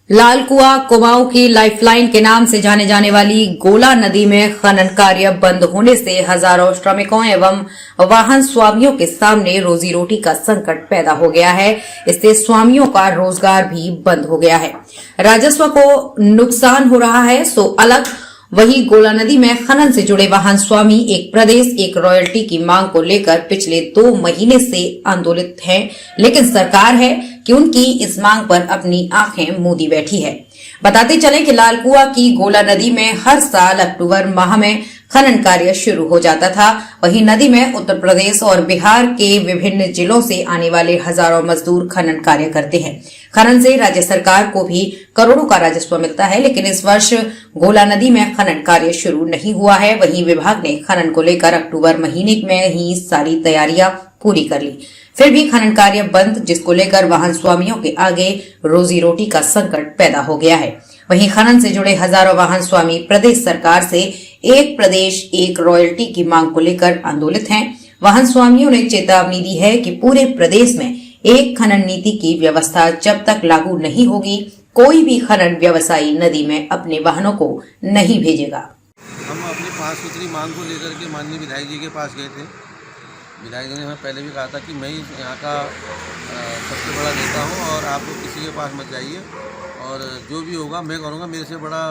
लाल कुआं कुमाऊं की लाइफलाइन के नाम से जाने जाने वाली गोला नदी में खनन कार्य बंद होने से हजारों श्रमिकों एवं वाहन स्वामियों के सामने रोजी रोटी का संकट पैदा हो गया है। इससे स्वामियों का रोजगार भी बंद हो गया है, राजस्व को नुकसान हो रहा है। सो अलग वहीं गोला नदी में खनन से जुड़े वाहन स्वामी एक प्रदेश एक रॉयल्टी की मांग को लेकर पिछले 2 महीने से आंदोलित हैं, लेकिन सरकार है कि उनकी इस मांग पर अपनी आंखें मूंदी बैठी है। बताते चलें कि लाल कुआं की गोला नदी में हर साल अक्टूबर माह में खनन कार्य शुरू हो जाता था। वहीं नदी में उत्तर प्रदेश और बिहार के विभिन्न जिलों से आने वाले हजारों मजदूर खनन कार्य करते हैं। खनन से राज्य सरकार को भी करोड़ों का राजस्व मिलता है, लेकिन इस वर्ष गोला नदी में खनन कार्य शुरू नहीं हुआ है। वहीं विभाग ने खनन को लेकर अक्टूबर महीने में ही सारी तैयारियां पूरी कर ली, फिर भी खनन कार्य बंद, जिसको लेकर वाहन स्वामियों के आगे रोजी रोटी का संकट पैदा हो गया है। वहीं खनन से जुड़े हजारों वाहन स्वामी प्रदेश सरकार से एक प्रदेश एक रॉयल्टी की मांग को लेकर आंदोलित हैं। वाहन स्वामियों ने चेतावनी दी है कि पूरे प्रदेश में एक खनन नीति की व्यवस्था जब तक लागू नहीं होगी, कोई भी खनन व्यवसायी नदी में अपने वाहनों को नहीं भेजेगा। हम अपनी 5 सूत्री मांग को लेकर के माननीय विधायक जी के पास गए थे। विधायक जी ने हमें पहले भी कहा था कि मैं ही यहाँ का सबसे बड़ा नेता हूँ और आप लोग किसी के पास मत जाइए और जो भी होगा मैं करूँगा, मेरे से बड़ा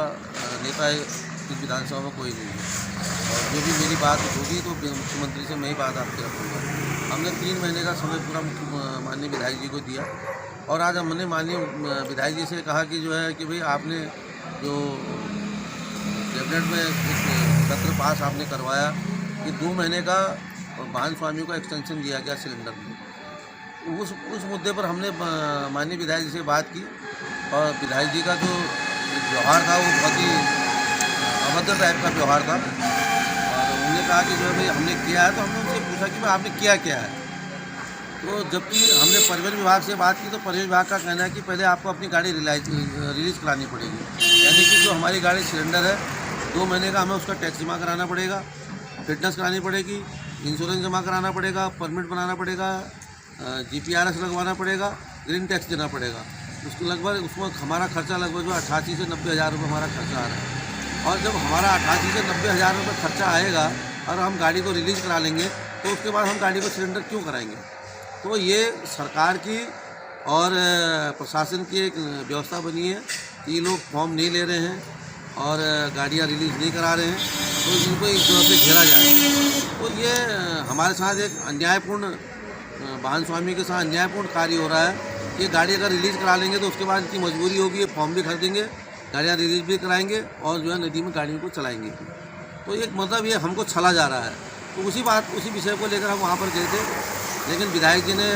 नेता इस विधानसभा में कोई नहीं है और जो भी मेरी बात होगी तो मुख्यमंत्री से मैं ही बात आपकी रखूँगा। हमने 3 महीने का समय पूरा माननीय विधायक जी को दिया और आज हमने माननीय विधायक जी से कहा कि जो है कि भाई आपने जो कैबिनेट में एक पत्र पास आपने करवाया कि 2 महीने का वाहन स्वामियों को एक्सटेंशन दिया गया सिलेंडर में, उस मुद्दे पर हमने माननीय विधायक जी से बात की और विधायक जी का जो व्यवहार था वो बहुत ही अभद्र टाइप का व्यवहार था और उन्होंने कहा कि जो भाई हमने किया है, तो हमने उनसे पूछा कि भाई आपने किया क्या है। तो जबकि हमने परिवहन विभाग से बात की तो परिवहन विभाग का कहना है कि पहले आपको अपनी गाड़ी रिलीज़ करानी पड़ेगी, यानी कि जो हमारी गाड़ी सिलेंडर है 2 महीने का हमें उसका टैक्स जमा कराना पड़ेगा, फिटनेस करानी पड़ेगी, इंश्योरेंस जमा कराना पड़ेगा, परमिट बनाना पड़ेगा, GPRS लगवाना पड़ेगा, ग्रीन टैक्स देना पड़ेगा। उसको लगभग उसमें हमारा खर्चा लगभग जो 88 से 90 हज़ार रुपये हमारा खर्चा आ रहा है और जब हमारा 88 से 90 हज़ार रुपये खर्चा आएगा और हम गाड़ी को रिलीज़ करा लेंगे तो उसके बाद हम गाड़ी को सिलेंडर क्यों कराएंगे। तो ये सरकार की और प्रशासन की एक व्यवस्था बनी है कि लोग फॉर्म नहीं ले रहे हैं और गाड़ियाँ रिलीज़ नहीं करा रहे हैं, तो इनको एक तरह से घेरा जाए। तो ये हमारे साथ एक अन्यायपूर्ण वाहन स्वामी के साथ अन्यायपूर्ण कार्य हो रहा है। ये गाड़ी अगर रिलीज़ करा लेंगे तो उसके बाद इनकी मजबूरी होगी, ये फॉर्म भी खरीदेंगे, गाड़ियाँ रिलीज़ भी कराएंगे और जो है नदी में गाड़ियों को चलाएंगे। तो एक मतलब ये हमको छला जा रहा है। तो उसी विषय को लेकर हम वहाँ पर गए थे, लेकिन विधायक जी ने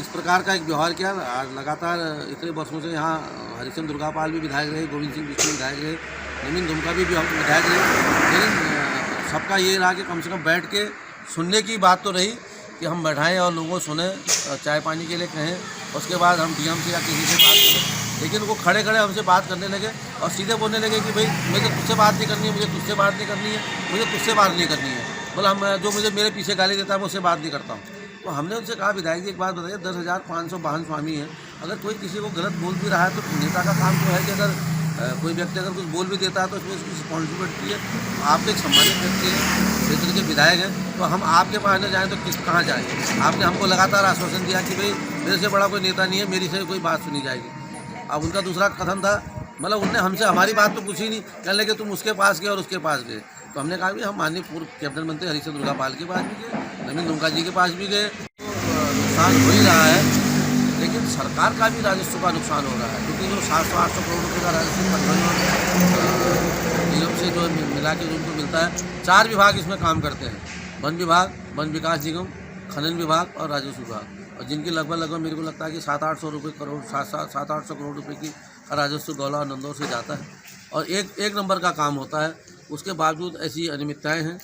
इस प्रकार का एक व्यवहार किया। लगातार इतने वर्षों से यहाँ हरिचंद दुर्गापाल भी विधायक रहे, गोविंद सिंह बिश्नोई विधायक रहे, नवीन दुमका भी विधायक रहे, लेकिन सबका ये रहा कि कम से कम बैठ के सुनने की बात तो रही कि हम बैठाएं और लोगों को सुने, चाय पानी के लिए कहें, उसके बाद हम DM से या किसी से बात करें। लेकिन वो खड़े खड़े हमसे बात करने लगे और सीधे बोलने लगे कि भाई मुझे तुझसे बात नहीं करनी है, मुझे तुझसे बात नहीं करनी है, मुझे तुझसे बात नहीं करनी है। बोला हम जो मुझे मेरे पीछे गाली देता है मैं उससे बात नहीं करता हूँ। तो हमने उनसे कहा विधायक जी एक बात बताइए, 10,500 वाहन स्वामी हैं, अगर कोई किसी को गलत बोल भी रहा है तो नेता का काम तो है कि अगर कोई व्यक्ति अगर कुछ बोल भी देता है तो उसमें उसकी रिस्पॉन्सिबिलिटी है। आप एक सम्मानित व्यक्ति हैं, क्षेत्र के विधायक हैं, तो हम आपके पास न जाएँ तो कहाँ जाएँ। आपने हमको लगातार आश्वासन दिया कि भाई मेरे से बड़ा कोई नेता नहीं है, मेरी से कोई बात सुनी जाएगी। अब उनका दूसरा कथन था, मतलब उनने हमसे हमारी बात तो पूछी नहीं, कहने लगे तुम उसके पास गए और उसके पास गए। तो हमने कहा भी हम माननीय पूर्व कैबिनेट मंत्री हरिचंद दुर्गापाल के पास भी गए, नवीन दुमका जी के पास भी गए। तो नुकसान हो ही रहा है, लेकिन सरकार का भी राजस्व का नुकसान हो रहा है, क्योंकि जो 700-800 करोड़ रुपये का राजस्व निगम से जो मिला के उनको मिलता है। 4 विभाग इसमें काम करते हैं, वन विभाग, वन विकास निगम, खनन विभाग और राजस्व विभाग, और जिनकी लगभग मेरे को लगता है कि 700-800 करोड़ 700-800 करोड़ रुपये की राजस्व गौला और नंदौर से जाता है और एक नंबर का काम होता है। उसके बावजूद ऐसी अनियमितताएँ हैं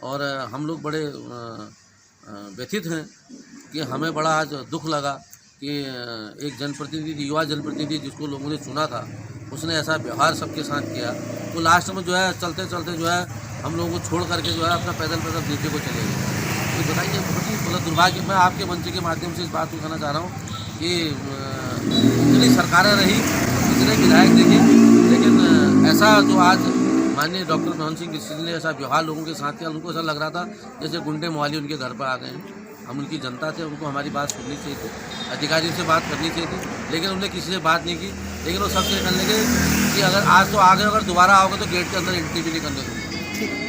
और हम लोग बड़े व्यथित हैं कि हमें बड़ा आज दुख लगा कि एक जनप्रतिनिधि, युवा जनप्रतिनिधि जिसको लोगों ने चुना था, उसने ऐसा व्यवहार सबके साथ किया। तो लास्ट में जो है चलते चलते जो है हम लोगों को छोड़ करके जो है अपना पैदल नीचे को चले गए। तो बताइए, बहुत ही मतलब दुर्भाग्य। मैं आपके मंच के माध्यम से इस बात को कहना चाह रहा हूँ कि इतनी सरकारें रही, विधायक देखे, लेकिन ऐसा जो आज माननीय डॉक्टर मोहन सिंह किसी ने ऐसा व्यवहार लोगों के साथ किया, उनको ऐसा लग रहा था जैसे गुंडे मवाली उनके घर पर आ गए हैं। हम उनकी जनता थे, उनको हमारी बात सुननी चाहिए थी, अधिकारियों से बात करनी चाहिए थी, लेकिन उन्होंने किसी से बात नहीं की। लेकिन वो सबसे करने लगे कि अगर आज तो आ गए, अगर दोबारा आओगे तो गेट के अंदर एंट्री भी नहीं करने दूँगा।